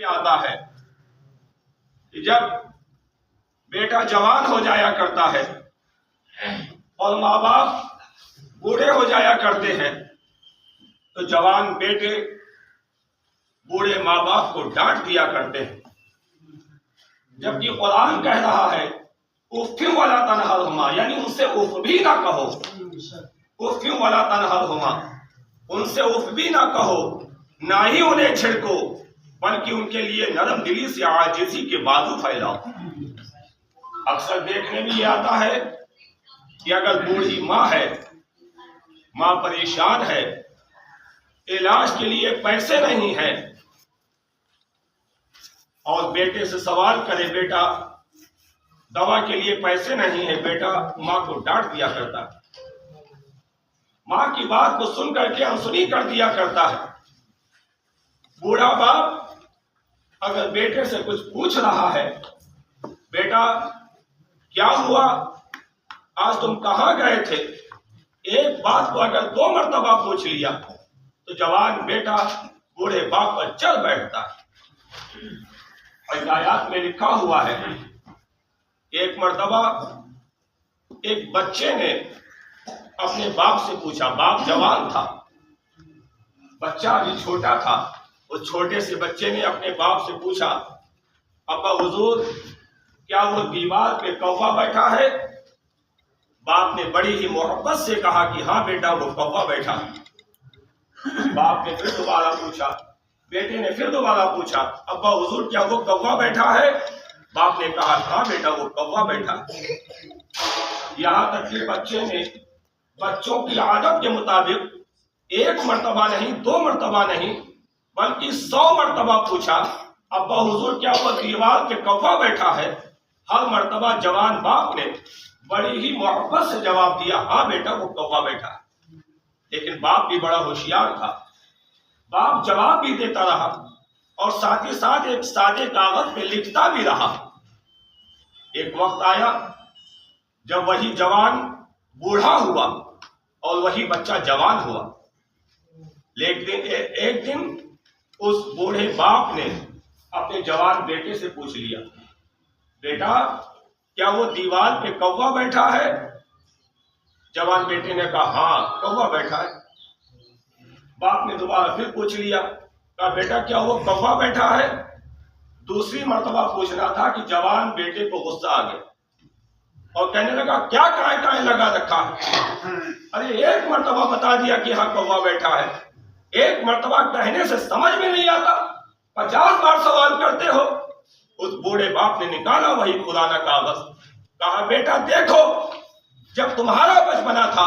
آتا ہے کہ جب بیٹا جوان ہو جایا کرتا ہے اور ماں باپ بوڑھے ہو جایا کرتے ہیں تو جوان بیٹے بوڑھے ماں باپ کو ڈانٹ دیا کرتے ہیں، جبکہ قرآن کہہ رہا ہے اف ولا تنہرہما، یعنی ان سے اف بھی نہ کہو، اف ولا تنہرہما، ان سے اف بھی نہ کہو، نہ ہی انہیں چھڑکو، بلکہ ان کے لیے نرم دلی سے عاجزی کے بازو پھیلاؤ۔ اکثر دیکھنے میں یہ آتا ہے کہ اگر بوڑھی ماں ہے، ماں پریشان ہے، علاج کے لیے پیسے نہیں ہیں، اور بیٹے سے سوال کرے بیٹا دوا کے لیے پیسے نہیں ہیں، بیٹا ماں کو ڈانٹ دیا کرتا ہے، ماں کی بات کو سن کر کے انسنی کر دیا کرتا ہے۔ بوڑھا باپ اگر بیٹے سے کچھ پوچھ رہا ہے، بیٹا کیا ہوا، آج تم کہاں گئے تھے، ایک بات کو اگر 2 مرتبہ پوچھ لیا تو جوان بیٹا بوڑھے باپ پر چل بیٹھتا ہے۔ ہدایات میں لکھا ہوا ہے ایک مرتبہ ایک بچے نے اپنے باپ سے پوچھا، باپ جوان تھا، بچہ بھی چھوٹا تھا، اس چھوٹے سے بچے نے اپنے باپ سے پوچھا، ابا حضور کیا وہ دیوار پہ کووا بیٹھا ہے؟ باپ نے بڑی ہی محبت سے کہا کہ ہاں بیٹا وہ کووا بیٹھا ہے۔ باپ نے پھر دوبارہ پوچھا، بیٹے نے پھر دوبارہ پوچھا، ابا حضور کیا وہ کووا بیٹھا ہے؟ باپ نے کہا ہاں بیٹا وہ کووا بیٹھا ہے۔ یہاں تک کہ بچے نے بچوں کی عادت کے مطابق 1 مرتبہ نہیں، 2 مرتبہ نہیں، بلکہ 100 مرتبہ پوچھا، ابا حضور کیا وہ دیوار پہ کووا بیٹھا ہے؟ ہر مرتبہ جوان باپ نے بڑی ہی محبت سے جواب دیا، ہاں بیٹا وہ کووا بیٹھا ہے۔ لیکن باپ بھی بڑا ہوشیار تھا، باپ جواب بھی دیتا رہا اور ساتھ ہی ساتھ ایک سادے کاغذ پہ لکھتا بھی رہا۔ ایک وقت آیا جب وہی جوان بوڑھا ہوا اور وہی بچہ جوان ہوا، لیکن ایک دن اس بوڑھے باپ نے اپنے جوان بیٹے سے پوچھ لیا، بیٹا کیا وہ دیوار پہ کووا بیٹھا ہے؟ جوان بیٹے نے کہا ہاں کووا بیٹھا ہے۔ باپ نے دوبارہ پھر پوچھ لیا، کہا بیٹا کیا وہ کووا بیٹھا ہے؟ دوسری مرتبہ پوچھنا تھا کہ جوان بیٹے کو غصہ آ گیا اور کہنے لگا کیا کائیں لگا رکھا ہے، ارے 1 مرتبہ بتا دیا کہ ہاں کووا بیٹھا ہے، 1 مرتبہ کہنے سے سمجھ میں نہیں آتا، 50 بار سوال کرتے ہو۔ اس بوڑھے باپ نے نکالا وہی پرانا کاغذ، کہا بیٹا دیکھو جب تمہارا بچپنا تھا،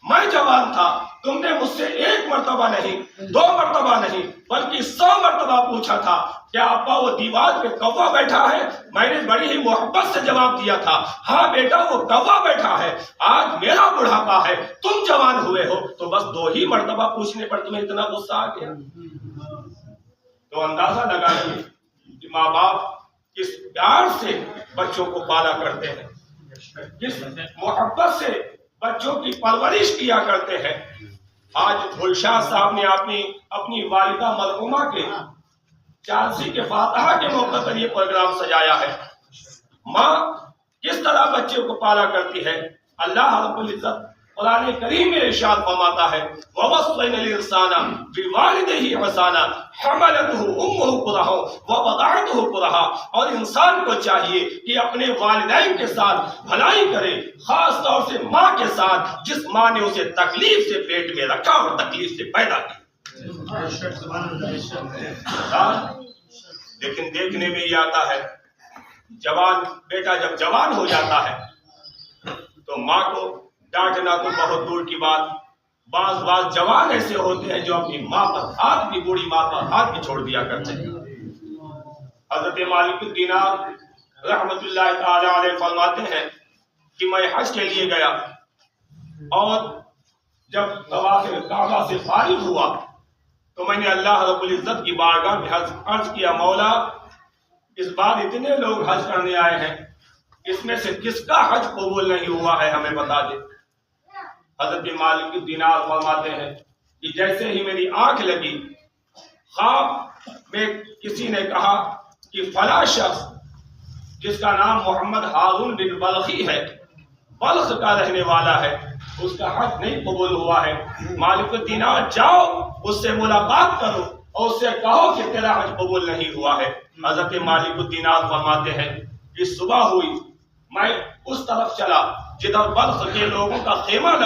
میں جوان تھا، تم نے مجھ سے 1 مرتبہ نہیں، 2 مرتبہ نہیں، بلکہ 100 مرتبہ پوچھا تھا کیا ابا وہ دیوار پہ کووا بیٹھا ہے؟ میں نے بڑی ہی محبت سے جواب دیا تھا ہاں بیٹا وہ کووا بیٹھا ہے۔ آج میرا بڑھاپا ہے، تم جوان ہوئے ہو، تو بس 2 ہی مرتبہ پوچھنے پر تمہیں اتنا غصہ آ گیا۔ تو اندازہ لگائیے کہ ماں باپ کس پیار سے بچوں کو پالا کرتے ہیں، کس محبت سے بچوں کی پرورش کیا کرتے ہیں۔ آج گلشاہ صاحب نے اپنی والدہ مرحومہ کے 84 کے فاتحہ کے موقع پر یہ پروگرام سجایا ہے۔ ماں کس طرح بچے کو پالا کرتی ہے، اللہ رب العزت قرآن کریم میں ارشاد فرماتا ہے وَوَصَّيْنَا الْإِنسَانَ بِوَالِدَيْهِ إِحْسَانًا حَمَلَتْهُ أُمُّهُ كُرْهًا وَوَضَعَتْهُ كُرْهًا، اور انسان کو چاہیے کہ اپنے والدین کے ساتھ بھلائی کرے، خاص طور سے ماں کے ساتھ جس ماں نے اسے تکلیف سے پیٹ میں رکھا اور تکلیف سے پیدا کیا۔ لیکن دیکھنے میں یہ آتا ہے جوان بیٹا جب جوان ہو جاتا ہے تو ماں کو ڈانٹنا تو بہت دور کی بات، بعض جوان ایسے ہوتے ہیں جو اپنی ماں پر ہاتھ بھی، بوڑھی ماں پر ہاتھ بھی چھوڑ دیا کرتے ہیں۔ حضرت مالک الدینار رحمت اللہ تعالی علیہ فرماتے ہیں کہ میں حج کے لیے گیا اور جب طواف کعبہ سے فارغ ہوا تو میں نے اللہ رب العزت کی بارگاہ میں عرض کیا، مولا اس بار اتنے لوگ حج کرنے آئے ہیں، اس میں سے کس کا حج قبول نہیں ہوا ہے ہمیں بتا دے۔ حضرت مالک الدینار فرماتے ہیں کہ جیسے ہی میری آنکھ لگی خواب میں کسی نے کہا کہ فلاں شخص جس کا نام محمد ہارون بن بلخی ہے، بلخ کا رہنے والا ہے، اس کا حج نہیں قبول ہوا ہے، مالک الدینار جاؤ اس سے ملاقات کرو اور اس سے کہو کہ تیرا حج قبول نہیں ہوا ہے۔ حضرت مالک الدینار فرماتے ہیں کہ صبح ہوئی، میں اس طرف چلا جدھر بلخ کے لوگوں کا خیمہ لگا